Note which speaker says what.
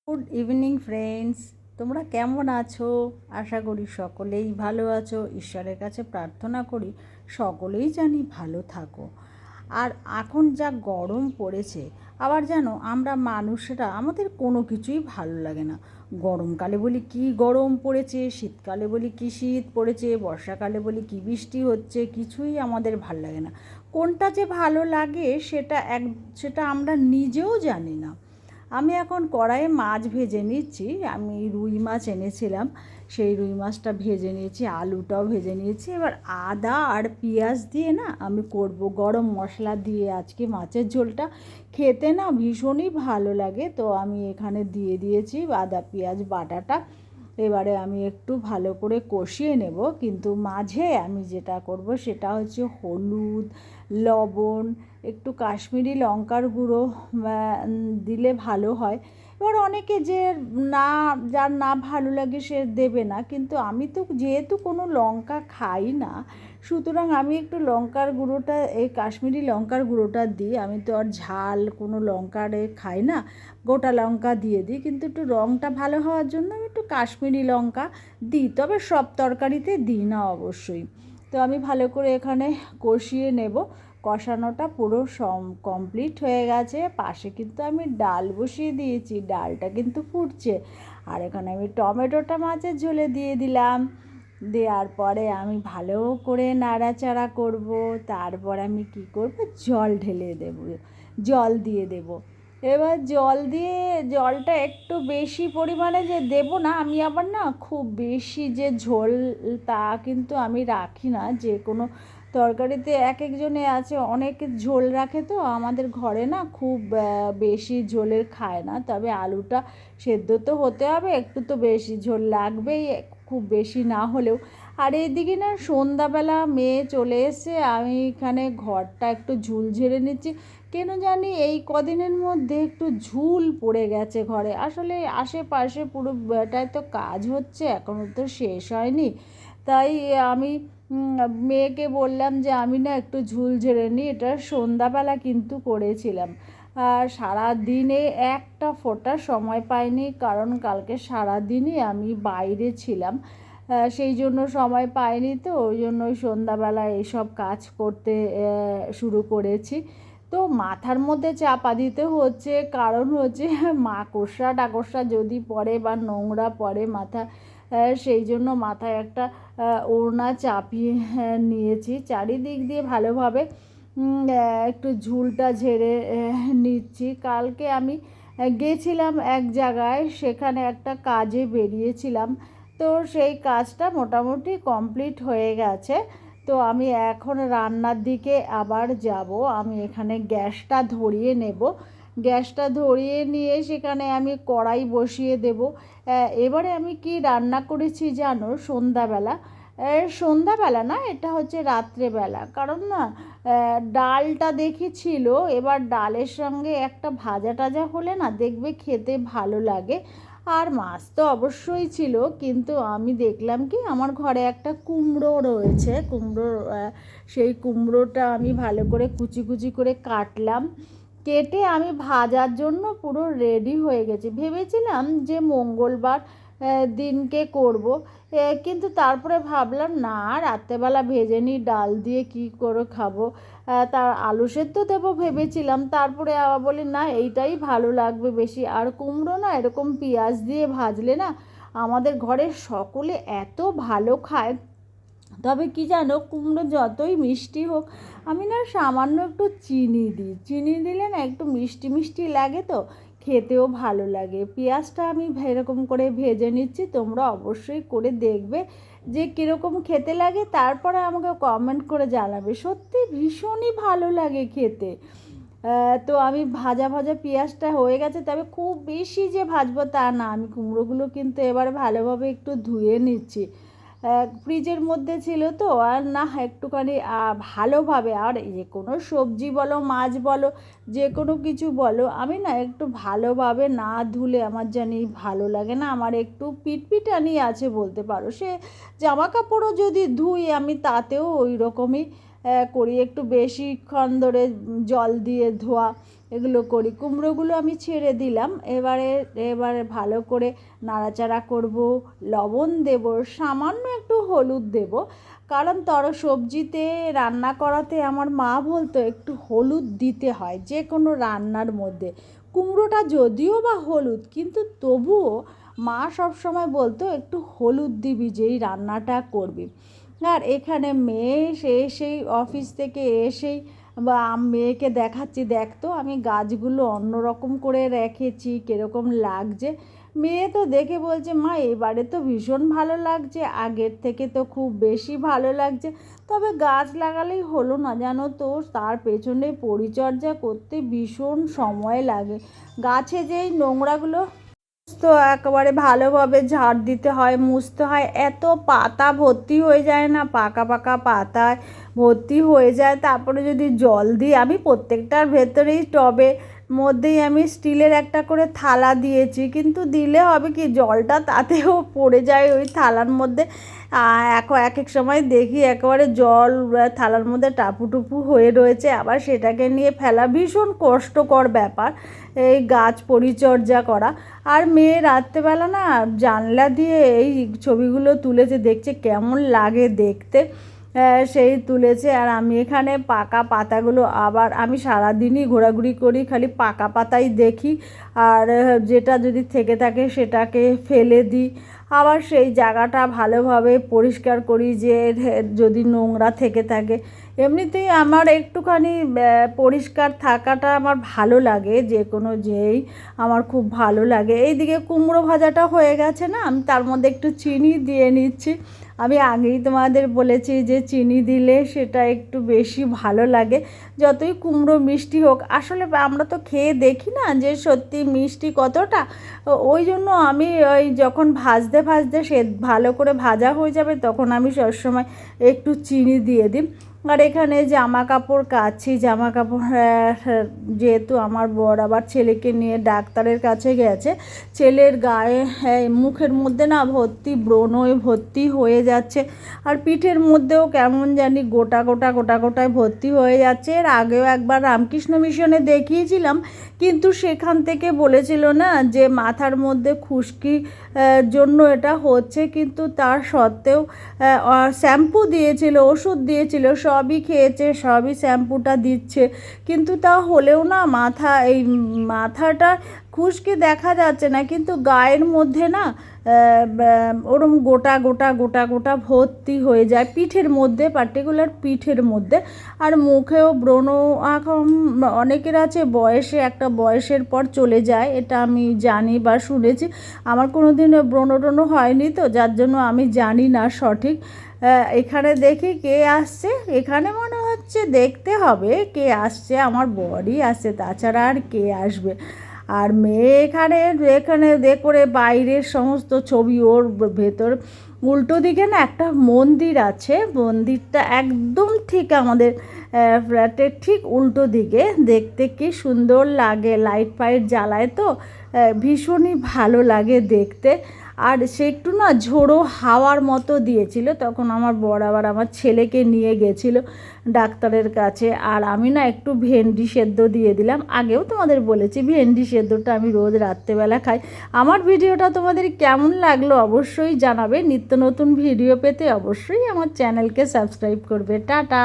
Speaker 1: Good evening friends, তোমরা কেমন আছো? আশা করি সকলেই ভালো আছো। ঈশ্বরের কাছে প্রার্থনা করি সকলেই জানি ভালো থাকো। আর এখন যা গরম পড়েছে, আবার জানো আমরা মানুষরা আমাদের কোনো কিছুই ভালো লাগে না। গরমকালে বলি কি গরম পড়েছে, শীতকালে বলি কি শীত পড়েছে, বর্ষাকালে বলি কি বৃষ্টি হচ্ছে, কিছুই আমাদের ভালো লাগে না। কোনটা যে ভালো লাগে সেটা আমরা নিজেও জানি না। আমি এখন কড়াইয়ে মাছ ভেজে নিচ্ছি। আমি রুই মাছ এনেছিলাম, সেই রুই মাছটা ভেজে নিয়েছি, আলুটাও ভেজে নিয়েছি। এবার আদা আর পেঁয়াজ দিয়ে না আমি করব গরম মশলা দিয়ে আজকে মাছের ঝোলটা। খেতে না ভীষণই ভালো লাগে, তো আমি এখানে দিয়ে দিয়েছি আদা পেঁয়াজ বাটাটা। এবারে আমি একটু ভালো করে কষিয়ে নেব, কিন্তু মাঝে আমি যেটা করব সেটা হচ্ছে হলুদ, লবণ, একটু কাশ্মীরি লঙ্কার গুঁড়ো দিলে ভালো হয়। এবার অনেকে যে না, যার না ভালো লাগে সে দেবে না, কিন্তু আমি তো যেহেতু কোনো লঙ্কা খাই না, সুতরাং আমি একটু লঙ্কার গুঁড়োটা, এই কাশ্মীরি লঙ্কার গুঁড়োটা দিই। আমি তো আর ঝাল কোনো লঙ্কারে খাই না, গোটা লঙ্কা দিয়ে দিই, কিন্তু একটু রঙটা ভালো হওয়ার জন্য আমি একটু কাশ্মীরি লঙ্কা দিই, তবে সব তরকারিতে দিই না অবশ্যই। তো আমি ভালো করে এখানে কষিয়ে নেব। কষানোটা পুরো কমপ্লিট হয়ে গেছে। পাশে কিন্তু আমি ডাল বসিয়ে দিয়েছি, ডালটা কিন্তু ফুটছে। আর এখানে আমি টমেটোটা মাছের ঝোলে দিয়ে দিলাম। দেওয়ার পরে আমি ভালো করে নাড়াচাড়া করব। তারপর আমি কি করব, জল ঢেলে দেব, জল দিয়ে দেব। এবার জলটা একটু বেশি পরিমাণে যে দেব না, আমি আবার না খুব বেশি যে ঝোল তা কিন্তু আমি রাখি না। যে কোনো তরকারিতে এক একজনে আছে অনেক ঝোল রাখে, তো আমাদের ঘরে না খুব বেশি ঝোলের খায় না। তবে আলুটা সেদ্ধ তো হতে হবে, একটু তো বেশি ঝোল লাগবেই, খুব বেশি না হলেও। আর এইদিকে না সন্ধ্যাবেলা মেয়ে চলে এসে আমি এখানে ঘরটা একটু ঝুল ঝেড়ে নিচ্ছি। কেন জানি এই কদিনের মধ্যে একটু ঝুল পড়ে গেছে ঘরে। আসলে আশেপাশে পুরো এটাই তো কাজ হচ্ছে, এখনও তো শেষ হয়নি। তাই আমি মেয়েকে বললাম যে আমি না একটু ঝুল ঝেড়ে নিই। এটা সন্ধ্যাবেলা কিন্তু করেছিলাম। আর সারাদিনে একটা ফোঁটা সময় পাইনি, কারণ কালকে সারাদিনই আমি বাইরে ছিলাম। সেই জন্য সময় পাইনি, তো ওই জন্য ওই সন্ধ্যাবেলা এইসব কাজ করতে শুরু করেছি। তো মাথার মধ্যে চাপা দিতে হচ্ছে, কারণ হচ্ছে মাকড়সা টাকড়সা যদি পড়ে বা নোংরা পড়ে মাথা, সেই জন্য মাথায় একটা ওড়না চাপিয়ে নিয়েছি। চারিদিক দিয়ে ভালোভাবে একটু ঝুলটা ঝেড়ে নিচ্ছি। কালকে আমি গেছিলাম এক জায়গায়, সেখানে একটা কাজে বেরিয়েছিলাম, তো সেই কাজটা মোটামুটি কমপ্লিট হয়ে গেছে। তো আমি এখন রান্নার দিকে আবার যাব। আমি এখানে গ্যাসটা ধরিয়ে নেব। গ্যাসটা ধরিয়ে নিয়ে সেখানে আমি কড়াই বসিয়ে দেব। এবারে আমি কি রান্না করেছি জানো সন্ধ্যাবেলা? সন্ধ্যাবেলা না, এটা হচ্ছে রাত্রেবেলা। কারণ না ডালটা দেখেছিল, এবার ডালের সঙ্গে একটা ভাজা টাজা হলে না দেখবে খেতে ভালো লাগে। আর মাছ তো অবশ্যই ছিল, কিন্তু আমি দেখলাম কি আমার ঘরে একটা কুমড়ো রয়েছে, সেই কুমড়োটা আমি ভালো করে কুচি কুচি করে কাটলাম। কেটে আমি ভাজার জন্য পুরো রেডি হয়ে গেছি। ভেবেছিলাম যে মঙ্গলবার দিনকে করব, কিন্তু তারপরে ভাবলাম না, রাত্রেবেলা ভেজে নিই, ডাল দিয়ে কী করে খাবো। তার আলু সেদ্ধ দেবো ভেবেছিলাম, তারপরে আবার বলি না, এইটাই ভালো লাগবে বেশি। আর কুমড়ো না এরকম পেঁয়াজ দিয়ে ভাজলে না আমাদের ঘরের সকলে এত ভালো খায়। তবে কি জানো, কুমড়ো যতই মিষ্টি হোক, আমি না সামান্য একটু চিনি দিই। চিনি দিলে না একটু মিষ্টি মিষ্টি লাগে, তো খেতেও ভালো লাগে। পেঁয়াজটা আমি এরকম করে ভেজে নিচ্ছি, তোমরা অবশ্যই করে দেখবে যে কীরকম খেতে লাগে, তারপরে আমাকে কমেন্ট করে জানাবে। সত্যি ভীষণই ভালো লাগে খেতে। তো আমি ভাজা ভাজা পেঁয়াজটা হয়ে গেছে, তবে খুব বেশি যে ভাজবো তা না। আমি কুমড়োগুলো কিন্তু এবার ভালোভাবে একটু ধুয়ে নিচ্ছি। ফ্রিজের মধ্যে ছিল তো, আর না একটুখানি ভালোভাবে, আর যে কোনো সবজি বলো মাছ বলো যে কোনো কিছু বলো, আমি না একটু ভালোভাবে না ধুলে আমার জানি ভালো লাগে না। আমার একটু পিটপিটানি আছে বলতে পারো। সে জামা কাপড়ও যদি ধুই আমি তাতেও ওই রকমই করি, একটু বেশিক্ষণ ধরে জল দিয়ে ধোয়া। এগুলো করি। কুমড়োগুলো আমি ছেড়ে দিলাম, এবারে ভালো করে নাড়াচাড়া করব, লবণ দেব, সামান্য একটু হলুদ দেব, কারণ সবজিতে রান্না করাতে আমার মা বলতো একটু হলুদ দিতে হয় যে কোনো রান্নার মধ্যে। কুমড়োটা যদিও বা হলুদ, কিন্তু তবুও মা সবসময় বলতো একটু হলুদ দিবি যেই রান্নাটা করবি। আর এখানে মেয়ে এসেই অফিস থেকে এসেই বা মেয়েকে দেখাচ্ছি, দেখতো আমি গাছগুলো অন্যরকম করে রেখেছি, কীরকম লাগছে। মেয়ে তো দেখে বলছে, মা এবারে তো ভীষণ ভালো লাগছে, আগের থেকে তো খুব বেশি ভালো লাগছে। তবে গাছ লাগালেই হলো না, জানো তো, তার পেছনে পরিচর্যা করতে ভীষণ সময় লাগে। গাছে যেই নোংরাগুলো তো একেবারে ভালোভাবে ঝাড় দিতে হয়, মুছতে হয়, এত পাতা ভর্তি হয়ে যায় না, পাকা পাকা পাতায় ভর্তি হয়ে যায়। তারপরে যদি জল দিই, আমি প্রত্যেকটার ভেতরেই টবে মধ্যেই আমি স্টিলের একটা করে থালা দিয়েছি, কিন্তু দিলে হবে কি জলটা তাতেও পড়ে যায় ওই থালার মধ্যে। এক এক সময় দেখি একেবারে জল থালার মধ্যে টাপুটুপু হয়ে রয়েছে, আবার সেটাকে নিয়ে ফেলা ভীষণ কষ্টকর ব্যাপার এই গাছ পরিচর্যা করা। আর মেয়ে রাত্রেবেলা না জানলা দিয়ে এই ছবিগুলো তুলেছে, দেখছে কেমন লাগে দেখতে, সেই তুলেছে। আর আমি এখানে পাকা পাতাগুলো, আবার আমি সারাদিনই ঘোরাঘুরি করি, খালি পাকা পাতাই দেখি, আর যেটা যদি থেকে থাকে সেটাকে ফেলে দিই। আবার সেই জায়গাটা ভালোভাবে পরিষ্কার করি যে যদি নোংরা থেকে থাকে। এমনিতেই আমার একটুখানি পরিষ্কার থাকাটা আমার ভালো লাগে, যে কোনো যেই আমার খুব ভালো লাগে। এইদিকে কুমড়ো ভাজাটা হয়ে গেছে না, আমি তার মধ্যে একটু চিনি দিয়ে নিচ্ছি। আমি আগেই তোমাদের বলেছি যে চিনি দিলে সেটা একটু বেশি ভালো লাগে, যতই কুমড়ো মিষ্টি হোক। আসলে আমরা তো খেয়ে দেখি না যে সত্যি মিষ্টি কতটা, ওই জন্য আমি ওই যখন ভাজতে সে ভালো করে ভাজা হয়ে যাবে তখন আমি সবসময় একটু চিনি দিয়ে দিই। আর এখানে জামা কাপড় কাচ্ছি, জামা কাপড় যেহেতু আমার বর আবার ছেলেকে নিয়ে ডাক্তারের কাছে গেছে, ছেলের গায়ে মুখের মধ্যে না ভর্তি ব্রণই ভর্তি হয়ে যাচ্ছে, আর পিঠের মধ্যেও কেমন জানি গোটা গোটায় ভর্তি হয়ে যাচ্ছে। এর আগেও একবার রামকৃষ্ণ মিশনে দেখিয়েছিলাম, কিন্তু সেখান থেকে বলেছিল না যে মাথার মধ্যে খুশকি জন্য এটা হচ্ছে, কিন্তু তার সত্ত্বেও শ্যাম্পু দিয়েছিল, ওষুধ দিয়েছিল, সবই খেয়েছে, সবই শ্যাম্পুটা দিচ্ছে, কিন্তু তা হলেও না মাথাটা খুশকি দেখা যাচ্ছে না, কিন্তু গায়ের মধ্যে না ওরম গোটা ভর্তি হয়ে যায়, পিঠের মধ্যে, পার্টিকুলার পিঠের মধ্যে। আর মুখেও ব্রণ এখন অনেকের আছে একটা বয়সের পর চলে যায়, এটা আমি জানি বা শুনেছি। আমার কোনো দিন ব্রণ হয়নি তো, যার জন্য আমি জানি না সঠিক। এখানে দেখি কে আসছে, এখানে মনে হচ্ছে দেখতে হবে কে আসছে, আমার বরই আসছে, তাছাড়া আর কে আসবে। আর মেয়ে এখানে করে বাইরের সমস্ত ছবি, ওর ভেতর উল্টো দিকে না একটা মন্দির আছে, মন্দিরটা একদম ঠিক আমাদের ফ্ল্যাটের ঠিক উল্টো দিকে, দেখতে কি সুন্দর লাগে, লাইট ফাইট জ্বালায় তো ভীষণই ভালো লাগে দেখতে। আর সে একটু না ঝোড়ো হাওয়ার মতো দিয়েছিল, তখন আমার বর আবার আমার ছেলেকে নিয়ে গেছিলো ডাক্তারের কাছে, আর আমি না একটু ভেন্ডি সেদ্ধ দিয়ে দিলাম। আগেও তোমাদের বলেছি ভেন্ডি সেদ্ধটা আমি রোজ রাত্রেবেলা খাই। আমার ভিডিওটা তোমাদের কেমন লাগলো অবশ্যই জানাবে। নিত্য নতুন ভিডিও পেতে অবশ্যই আমার চ্যানেলকে সাবস্ক্রাইব করবে। টাটা।